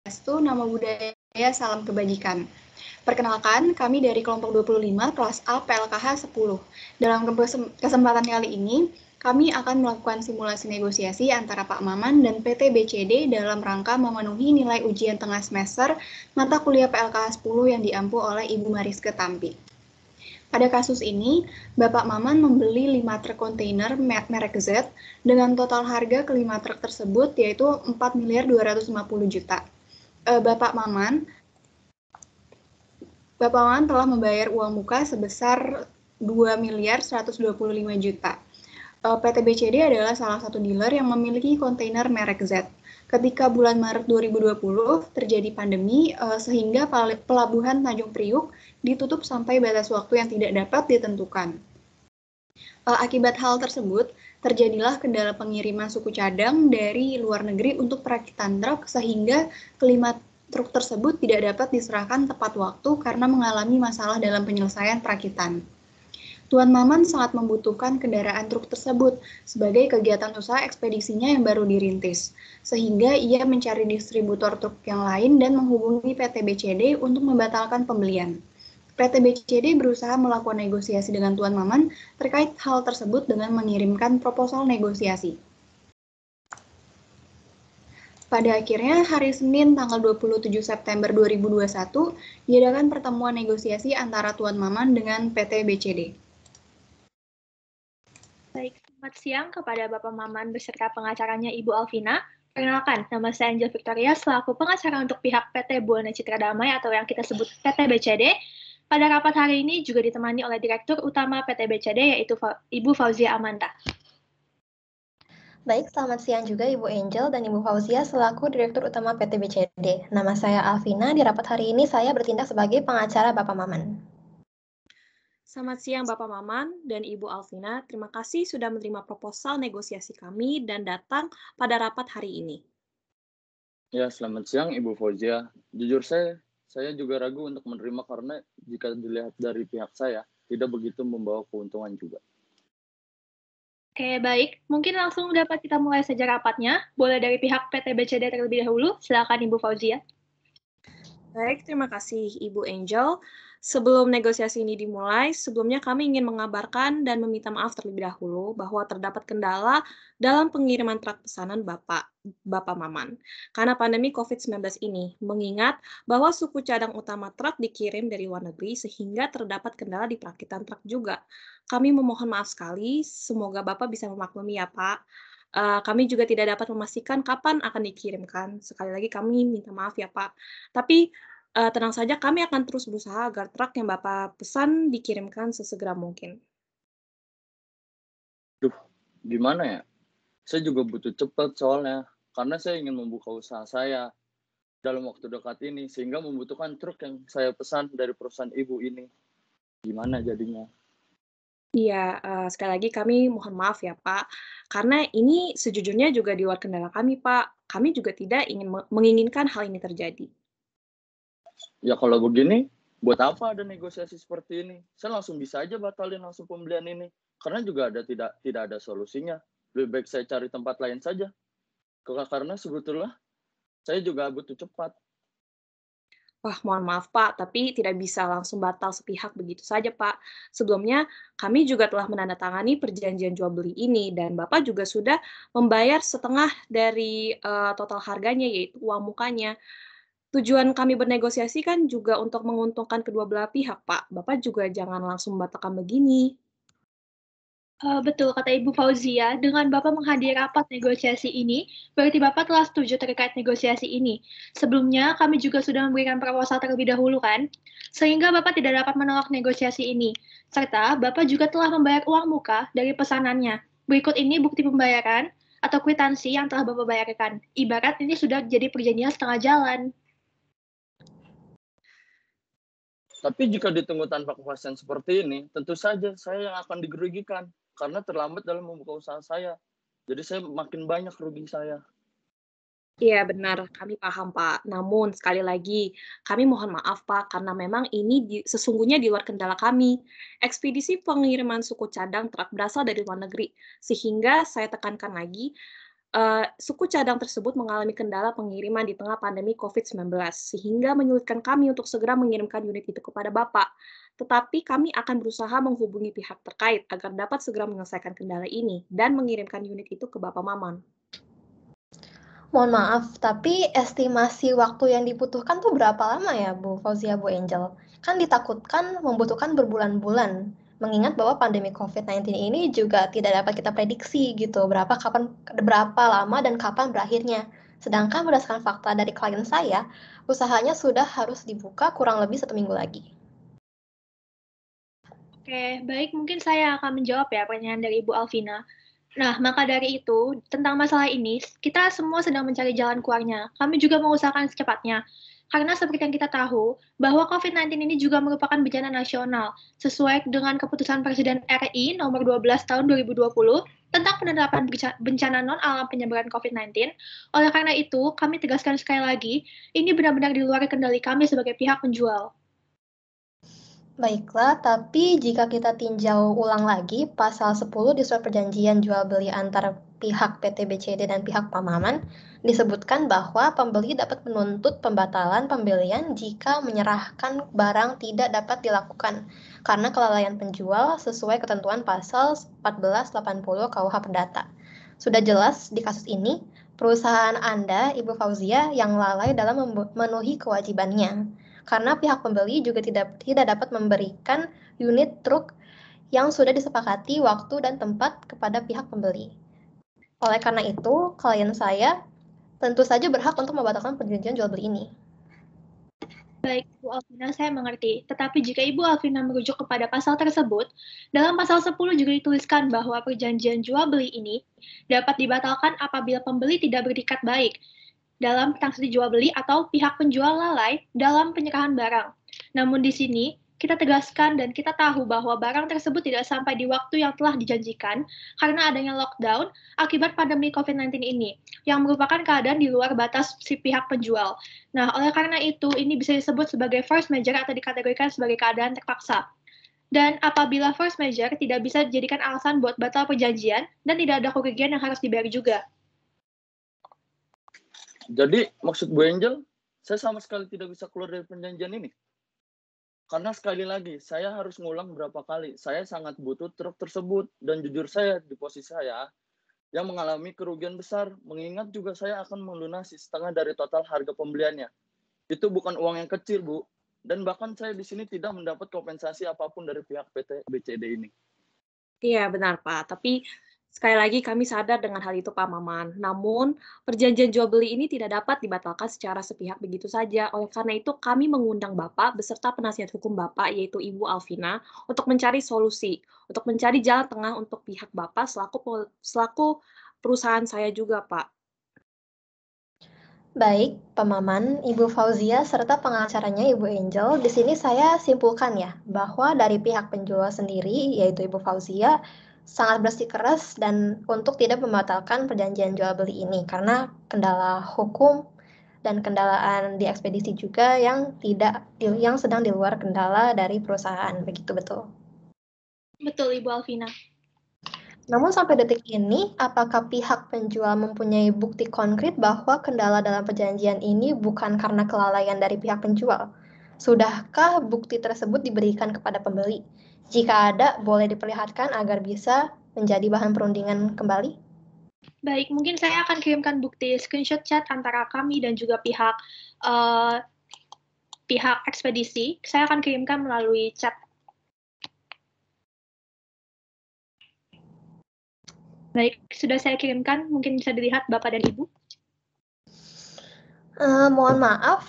Swastiastu, Namo Buddhaya, Salam Kebajikan. Perkenalkan, kami dari kelompok 25 kelas A PLKH 10. Dalam kesempatan kali ini, kami akan melakukan simulasi negosiasi antara Pak Maman dan PT BCD dalam rangka memenuhi nilai ujian tengah semester mata kuliah PLKH 10 yang diampu oleh Ibu Mariske Tampi. Pada kasus ini, Bapak Maman membeli 5 truk kontainer merek Z dengan total harga kelima truk tersebut yaitu 4.250 juta. Bapak Maman telah membayar uang muka sebesar 2.125 juta. PT BCD adalah salah satu dealer yang memiliki kontainer merek Z. Ketika bulan Maret 2020 terjadi pandemi, sehingga pelabuhan Tanjung Priuk ditutup sampai batas waktu yang tidak dapat ditentukan. Akibat hal tersebut, terjadilah kendala pengiriman suku cadang dari luar negeri untuk perakitan truk sehingga kelima truk tersebut tidak dapat diserahkan tepat waktu karena mengalami masalah dalam penyelesaian perakitan. Tuan Maman sangat membutuhkan kendaraan truk tersebut sebagai kegiatan usaha ekspedisinya yang baru dirintis, sehingga ia mencari distributor truk yang lain dan menghubungi PT BCD untuk membatalkan pembelian. PT BCD berusaha melakukan negosiasi dengan Tuan Maman terkait hal tersebut dengan mengirimkan proposal negosiasi. Pada akhirnya, hari Senin tanggal 27 September 2021, diadakan pertemuan negosiasi antara Tuan Maman dengan PT BCD. Baik, selamat siang kepada Bapak Maman beserta pengacaranya Ibu Alvina. Perkenalkan, nama saya Angel Victoria selaku pengacara untuk pihak PT Buana Citra Damai atau yang kita sebut PT BCD. Pada rapat hari ini juga ditemani oleh Direktur Utama PT BCD yaitu Ibu Fauzia Amanda. Baik, selamat siang juga Ibu Angel dan Ibu Fauzia selaku Direktur Utama PT BCD. Nama saya Alvina, di rapat hari ini saya bertindak sebagai pengacara Bapak Maman. Selamat siang Bapak Maman dan Ibu Alvina, terima kasih sudah menerima proposal negosiasi kami dan datang pada rapat hari ini. Ya, selamat siang Ibu Fauzia. Jujur saya juga ragu untuk menerima karena jika dilihat dari pihak saya, tidak begitu membawa keuntungan juga. Oke, baik. Mungkin langsung dapat kita mulai saja rapatnya. Boleh dari pihak PT BCD terlebih dahulu. Silakan Ibu Fauzia. Baik, terima kasih Ibu Angel. Sebelum negosiasi ini dimulai, sebelumnya kami ingin mengabarkan dan meminta maaf terlebih dahulu bahwa terdapat kendala dalam pengiriman truk pesanan Bapak Maman karena pandemi COVID-19 ini, mengingat bahwa suku cadang utama truk dikirim dari luar negeri sehingga terdapat kendala di perakitan truk juga. Kami memohon maaf sekali, semoga Bapak bisa memaklumi ya Pak. Kami juga tidak dapat memastikan kapan akan dikirimkan. Sekali lagi kami minta maaf ya Pak. Tapi tenang saja, kami akan terus berusaha agar truk yang Bapak pesan dikirimkan sesegera mungkin. Gimana ya? Saya juga butuh cepat soalnya, karena saya ingin membuka usaha saya dalam waktu dekat ini, sehingga membutuhkan truk yang saya pesan dari perusahaan Ibu ini. Gimana jadinya? Iya, sekali lagi kami mohon maaf ya Pak, karena ini sejujurnya juga di luar kendala kami Pak. Kami juga tidak ingin menginginkan hal ini terjadi. Ya kalau begini, buat apa ada negosiasi seperti ini? Saya langsung bisa aja batalin langsung pembelian ini, karena juga tidak ada solusinya. Lebih baik saya cari tempat lain saja. Karena sebetulnya saya juga butuh cepat. Wah, mohon maaf Pak, tapi tidak bisa langsung batal sepihak begitu saja Pak. Sebelumnya, kami juga telah menandatangani perjanjian jual beli ini, dan Bapak juga sudah membayar setengah dari total harganya, yaitu uang mukanya. Tujuan kami bernegosiasi kan juga untuk menguntungkan kedua belah pihak, Pak. Bapak juga jangan langsung membatalkan begini. Betul kata Ibu Fauzia, dengan Bapak menghadiri rapat negosiasi ini, berarti Bapak telah setuju terkait negosiasi ini. Sebelumnya, kami juga sudah memberikan proposal terlebih dahulu kan, sehingga Bapak tidak dapat menolak negosiasi ini. Serta, Bapak juga telah membayar uang muka dari pesanannya. Berikut ini bukti pembayaran atau kwitansi yang telah Bapak bayarkan. Ibarat ini sudah jadi perjanjian setengah jalan. Tapi jika ditunggu tanpa kepastian seperti ini, tentu saja saya yang akan dirugikan karena terlambat dalam membuka usaha saya. Jadi saya makin banyak rugi saya. Iya, benar. Kami paham, Pak. Namun, sekali lagi, kami mohon maaf, Pak, karena memang ini sesungguhnya di luar kendala kami. Ekspedisi pengiriman suku cadang truk berasal dari luar negeri, sehingga saya tekankan lagi, suku cadang tersebut mengalami kendala pengiriman di tengah pandemi COVID-19, sehingga menyulitkan kami untuk segera mengirimkan unit itu kepada Bapak. Tetapi kami akan berusaha menghubungi pihak terkait agar dapat segera menyelesaikan kendala ini dan mengirimkan unit itu ke Bapak Maman. Mohon maaf, tapi estimasi waktu yang dibutuhkan tuh berapa lama ya, Bu Fauzia, Bu Angel? Kan ditakutkan membutuhkan berbulan-bulan, mengingat bahwa pandemi COVID-19 ini juga tidak dapat kita prediksi gitu, berapa lama dan kapan berakhirnya. Sedangkan berdasarkan fakta dari klien saya, usahanya sudah harus dibuka kurang lebih 1 minggu lagi. Oke, baik, mungkin saya akan menjawab ya pertanyaan dari Ibu Alvina. Nah, maka dari itu, tentang masalah ini, kita semua sedang mencari jalan keluarnya. Kami juga mengusahakan secepatnya. Karena seperti yang kita tahu, bahwa COVID-19 ini juga merupakan bencana nasional, sesuai dengan keputusan Presiden RI nomor 12 tahun 2020 tentang penerapan bencana non-alam penyebaran COVID-19. Oleh karena itu, kami tegaskan sekali lagi, ini benar-benar di luar kendali kami sebagai pihak penjual. Baiklah, tapi jika kita tinjau ulang lagi pasal 10 di surat perjanjian jual beli antara pihak PT BCD dan pihak Pamaman, disebutkan bahwa pembeli dapat menuntut pembatalan pembelian jika menyerahkan barang tidak dapat dilakukan karena kelalaian penjual sesuai ketentuan pasal 1480 KUH Perdata. Sudah jelas di kasus ini, perusahaan Anda, Ibu Fauzia, yang lalai dalam memenuhi kewajibannya. Karena pihak pembeli juga tidak dapat memberikan unit truk yang sudah disepakati waktu dan tempat kepada pihak pembeli. Oleh karena itu, klien saya tentu saja berhak untuk membatalkan perjanjian jual beli ini. Baik, Ibu Alvina, saya mengerti. Tetapi jika Ibu Alvina merujuk kepada pasal tersebut, dalam pasal 10 juga dituliskan bahwa perjanjian jual beli ini dapat dibatalkan apabila pembeli tidak bertikat baik dalam transaksi jual beli atau pihak penjual lalai dalam penyerahan barang. Namun di sini kita tegaskan dan kita tahu bahwa barang tersebut tidak sampai di waktu yang telah dijanjikan karena adanya lockdown akibat pandemi COVID-19 ini, yang merupakan keadaan di luar batas si pihak penjual. Nah, oleh karena itu, ini bisa disebut sebagai force majeure atau dikategorikan sebagai keadaan terpaksa. Dan apabila force majeure tidak bisa dijadikan alasan buat batal perjanjian dan tidak ada kerugian yang harus dibayar juga. Jadi maksud Bu Angel, saya sama sekali tidak bisa keluar dari perjanjian ini. Karena sekali lagi, saya harus ngulang berapa kali. Saya sangat butuh truk tersebut. Dan jujur saya, di posisi saya, yang mengalami kerugian besar, mengingat juga saya akan melunasi setengah dari total harga pembeliannya. Itu bukan uang yang kecil, Bu. Dan bahkan saya di sini tidak mendapat kompensasi apapun dari pihak PT BCD ini. Iya, benar, Pak. Tapi sekali lagi kami sadar dengan hal itu, Pak Maman. Namun, perjanjian jual beli ini tidak dapat dibatalkan secara sepihak begitu saja. Oleh karena itu, kami mengundang Bapak beserta penasihat hukum Bapak, yaitu Ibu Alvina, untuk mencari solusi, untuk mencari jalan tengah untuk pihak Bapak selaku perusahaan saya juga, Pak. Baik, Pak Maman, Ibu Fauzia, serta pengacaranya Ibu Angel, di sini saya simpulkan ya, bahwa dari pihak penjual sendiri, yaitu Ibu Fauzia, sangat bersikeras dan untuk tidak membatalkan perjanjian jual beli ini karena kendala hukum dan kendalaan di ekspedisi juga yang sedang di luar kendala dari perusahaan, begitu betul. Betul, Ibu Alvina. Namun sampai detik ini, apakah pihak penjual mempunyai bukti konkret bahwa kendala dalam perjanjian ini bukan karena kelalaian dari pihak penjual? Sudahkah bukti tersebut diberikan kepada pembeli? Jika ada, boleh diperlihatkan agar bisa menjadi bahan perundingan kembali? Baik, mungkin saya akan kirimkan bukti screenshot chat antara kami dan juga pihak ekspedisi. Saya akan kirimkan melalui chat. Baik, sudah saya kirimkan. Mungkin bisa dilihat Bapak dan Ibu. Mohon maaf,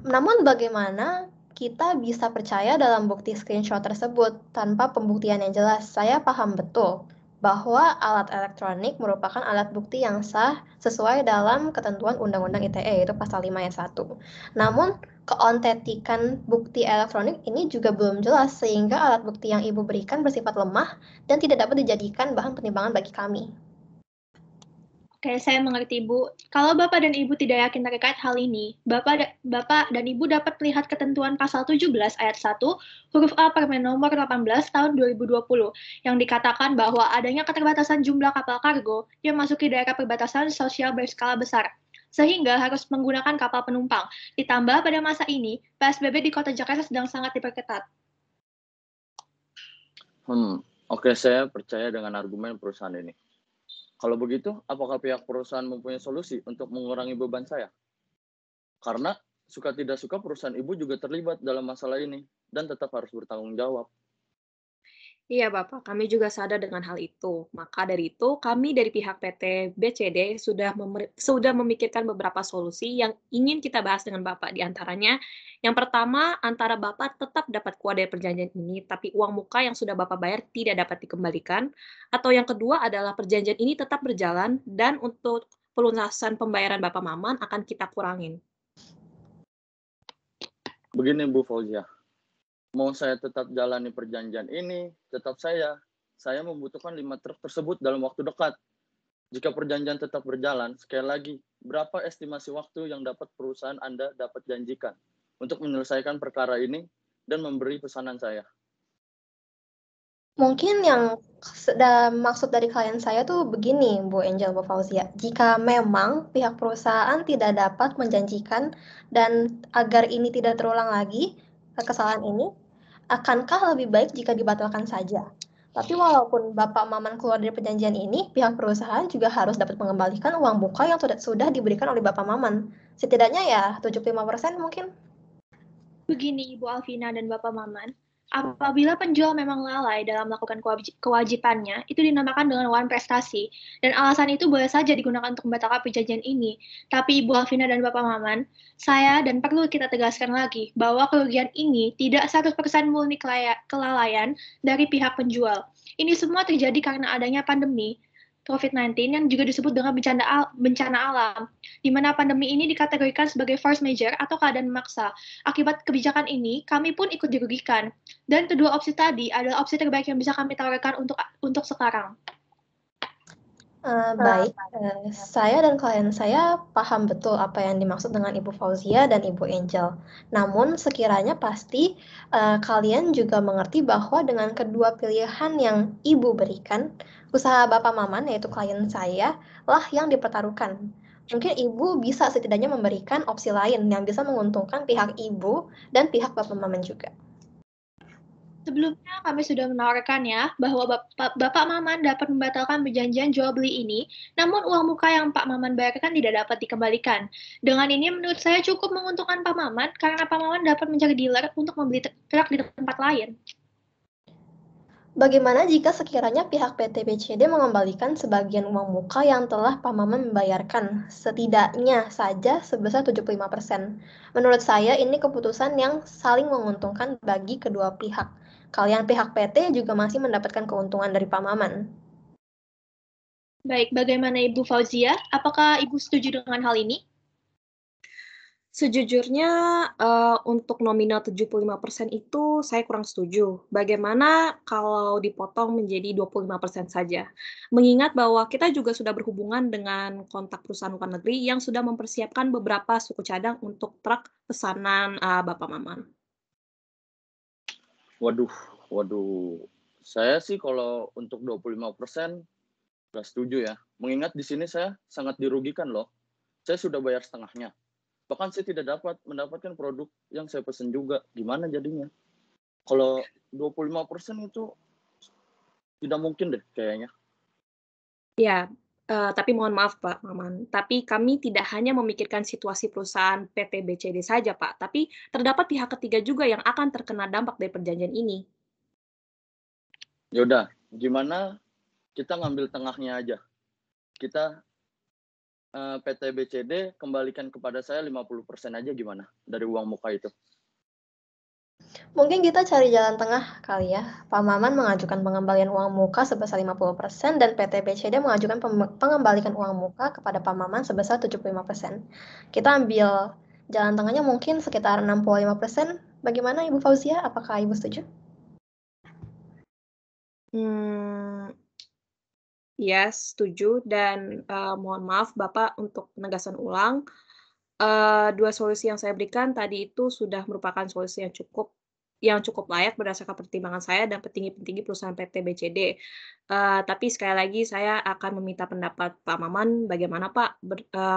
namun bagaimana kita bisa percaya dalam bukti screenshot tersebut tanpa pembuktian yang jelas? Saya paham betul bahwa alat elektronik merupakan alat bukti yang sah sesuai dalam ketentuan Undang-Undang ITE, yaitu Pasal 5 ayat 1. Namun, keontentikan bukti elektronik ini juga belum jelas, sehingga alat bukti yang Ibu berikan bersifat lemah dan tidak dapat dijadikan bahan pertimbangan bagi kami. Oke, saya mengerti, Bu. Kalau Bapak dan Ibu tidak yakin terkait hal ini, Bapak dan Ibu dapat melihat ketentuan pasal 17 ayat 1 huruf A Permen nomor 18 tahun 2020 yang dikatakan bahwa adanya keterbatasan jumlah kapal kargo yang masuki daerah perbatasan sosial berskala besar, sehingga harus menggunakan kapal penumpang. Ditambah pada masa ini, PSBB di Kota Jakarta sedang sangat diperketat. Oke, saya percaya dengan argumen perusahaan ini. Kalau begitu, apakah pihak perusahaan mempunyai solusi untuk mengurangi beban saya? Karena suka tidak suka perusahaan ibu juga terlibat dalam masalah ini dan tetap harus bertanggung jawab. Iya, Bapak, kami juga sadar dengan hal itu. Maka dari itu, kami dari pihak PT BCD sudah memikirkan beberapa solusi yang ingin kita bahas dengan Bapak. Di antaranya, yang pertama, antara Bapak tetap dapat keluar dari perjanjian ini, tapi uang muka yang sudah Bapak bayar tidak dapat dikembalikan. Atau yang kedua adalah perjanjian ini tetap berjalan, dan untuk pelunasan pembayaran Bapak Maman akan kita kurangin. Begini Bu Fauzia, mau saya tetap jalani perjanjian ini, tetap saya membutuhkan 5 truk tersebut dalam waktu dekat. Jika perjanjian tetap berjalan, sekali lagi, berapa estimasi waktu yang dapat perusahaan Anda dapat janjikan untuk menyelesaikan perkara ini dan memberi pesanan saya? Mungkin yang maksud dari klien saya tuh begini, Bu Angel, Bu Fauzia. Jika memang pihak perusahaan tidak dapat menjanjikan dan agar ini tidak terulang lagi, kesalahan ini, akankah lebih baik jika dibatalkan saja? Tapi walaupun Bapak Maman keluar dari perjanjian ini, pihak perusahaan juga harus dapat mengembalikan uang muka yang sudah diberikan oleh Bapak Maman. Setidaknya ya 75% mungkin. Begini, Ibu Alvina dan Bapak Maman, apabila penjual memang lalai dalam melakukan kewajibannya, itu dinamakan dengan wan prestasi. Dan alasan itu boleh saja digunakan untuk membatalkan perjanjian ini. Tapi Ibu Alvina dan Bapak Maman, saya dan perlu kita tegaskan lagi bahwa kerugian ini tidak 100% murni kelalaian dari pihak penjual. Ini semua terjadi karena adanya pandemi COVID-19 yang juga disebut dengan bencana alam, di mana pandemi ini dikategorikan sebagai force majeure atau keadaan memaksa. Akibat kebijakan ini, kami pun ikut dirugikan. Dan kedua opsi tadi adalah opsi terbaik yang bisa kami tawarkan untuk sekarang. Baik, saya dan klien saya paham betul apa yang dimaksud dengan Ibu Fauzia dan Ibu Angel. Namun sekiranya pasti kalian juga mengerti bahwa dengan kedua pilihan yang Ibu berikan, usaha Bapak Maman yaitu klien saya lah yang dipertaruhkan. Mungkin Ibu bisa setidaknya memberikan opsi lain yang bisa menguntungkan pihak Ibu dan pihak Bapak Maman juga. Sebelumnya kami sudah menawarkannya bahwa Bapak Maman dapat membatalkan perjanjian jual beli ini, namun uang muka yang Pak Maman bayarkan tidak dapat dikembalikan. Dengan ini menurut saya cukup menguntungkan Pak Maman karena Pak Maman dapat mencari dealer untuk membeli truk di tempat lain. Bagaimana jika sekiranya pihak PT BCD mengembalikan sebagian uang muka yang telah Pak Maman membayarkan, setidaknya saja sebesar 75%? Menurut saya ini keputusan yang saling menguntungkan bagi kedua pihak. Kalian pihak PT juga masih mendapatkan keuntungan dari Pak Maman. Baik, bagaimana Ibu Fauzia? Apakah Ibu setuju dengan hal ini? Sejujurnya, untuk nominal 75% itu saya kurang setuju. Bagaimana kalau dipotong menjadi 25% saja? Mengingat bahwa kita juga sudah berhubungan dengan kontak perusahaan luar negeri yang sudah mempersiapkan beberapa suku cadang untuk truk pesanan Bapak Maman. Waduh. Saya sih kalau untuk 25% nggak setuju ya. Mengingat di sini saya sangat dirugikan loh. Saya sudah bayar setengahnya. Bahkan saya tidak dapat mendapatkan produk yang saya pesan juga. Gimana jadinya? Kalau 25% itu tidak mungkin deh kayaknya. Ya, tapi mohon maaf Pak Maman, tapi kami tidak hanya memikirkan situasi perusahaan PT BCD saja Pak, tapi terdapat pihak ketiga juga yang akan terkena dampak dari perjanjian ini. Yaudah, gimana kita ngambil tengahnya aja. Kita PT BCD kembalikan kepada saya 50% aja gimana dari uang muka itu. Mungkin kita cari jalan tengah kali ya. Pak Maman mengajukan pengembalian uang muka sebesar 50% dan PT BCD mengajukan pengembalian uang muka kepada Pak Maman sebesar 75%. Kita ambil jalan tengahnya mungkin sekitar 65%. Bagaimana Ibu Fauzia? Apakah Ibu setuju? Ya, setuju dan mohon maaf Bapak untuk penegasan ulang. Dua solusi yang saya berikan tadi itu sudah merupakan solusi yang cukup layak berdasarkan pertimbangan saya dan petinggi-petinggi perusahaan PT BCD. Tapi sekali lagi saya akan meminta pendapat Pak Maman, bagaimana Pak,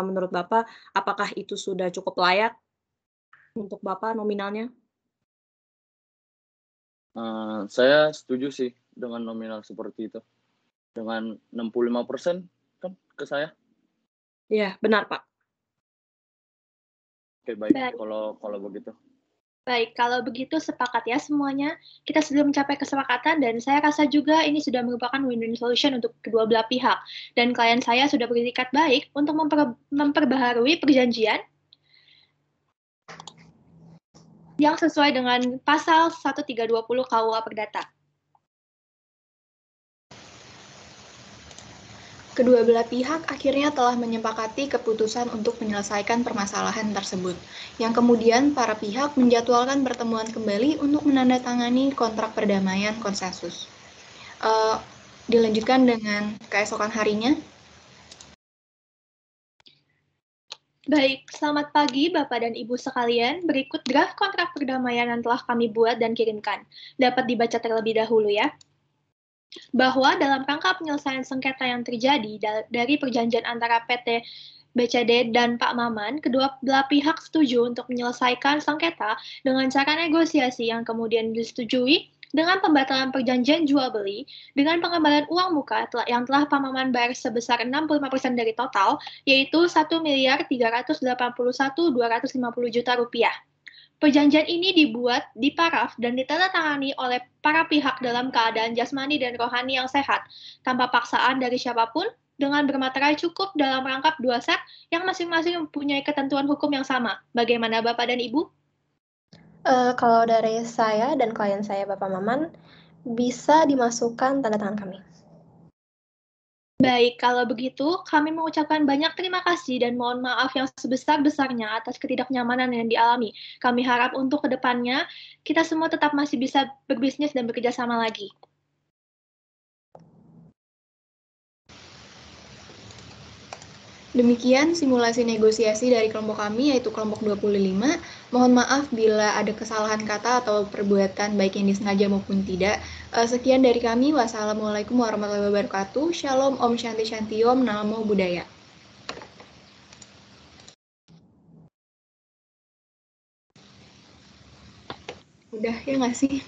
menurut Bapak, apakah itu sudah cukup layak untuk Bapak nominalnya? Saya setuju sih dengan nominal seperti itu. Dengan 65% kan ke saya. Iya, benar Pak. Oke, baik Baik. kalau begitu. Baik, kalau begitu sepakat ya semuanya. Kita sudah mencapai kesepakatan dan saya rasa juga ini sudah merupakan win-win solution untuk kedua belah pihak. Dan klien saya sudah berikat baik untuk memperbaharui perjanjian yang sesuai dengan pasal 1320 KUA Perdata. Kedua belah pihak akhirnya telah menyepakati keputusan untuk menyelesaikan permasalahan tersebut, yang kemudian para pihak menjadwalkan pertemuan kembali untuk menandatangani kontrak perdamaian konsensus. Dilanjutkan dengan keesokan harinya. Baik, selamat pagi Bapak dan Ibu sekalian. Berikut draft kontrak perdamaian yang telah kami buat dan kirimkan. Dapat dibaca terlebih dahulu ya. Bahwa dalam rangka penyelesaian sengketa yang terjadi dari perjanjian antara PT BCD dan Pak Maman, kedua belah pihak setuju untuk menyelesaikan sengketa dengan cara negosiasi yang kemudian disetujui dengan pembatalan perjanjian jual beli dengan pengembalian uang muka yang telah Pak Maman bayar sebesar 65% dari total, yaitu 1.381.250 juta rupiah. Perjanjian ini dibuat, diparaf, dan ditandatangani oleh para pihak dalam keadaan jasmani dan rohani yang sehat, tanpa paksaan dari siapapun, dengan bermaterai cukup dalam rangkap dua set yang masing-masing mempunyai ketentuan hukum yang sama. Bagaimana Bapak dan Ibu? Kalau dari saya dan klien saya, Bapak Maman, bisa dimasukkan tanda tangan kami. Baik, kalau begitu kami mengucapkan banyak terima kasih dan mohon maaf yang sebesar-besarnya atas ketidaknyamanan yang dialami. Kami harap untuk kedepannya kita semua tetap masih bisa berbisnis dan bekerja sama lagi. Demikian simulasi negosiasi dari kelompok kami, yaitu kelompok 25. Mohon maaf bila ada kesalahan kata atau perbuatan baik yang disengaja maupun tidak. Sekian dari kami. Wassalamualaikum warahmatullahi wabarakatuh. Shalom, Om Shanti Shanti Om, Namo Buddhaya. Udah ya nggak sih?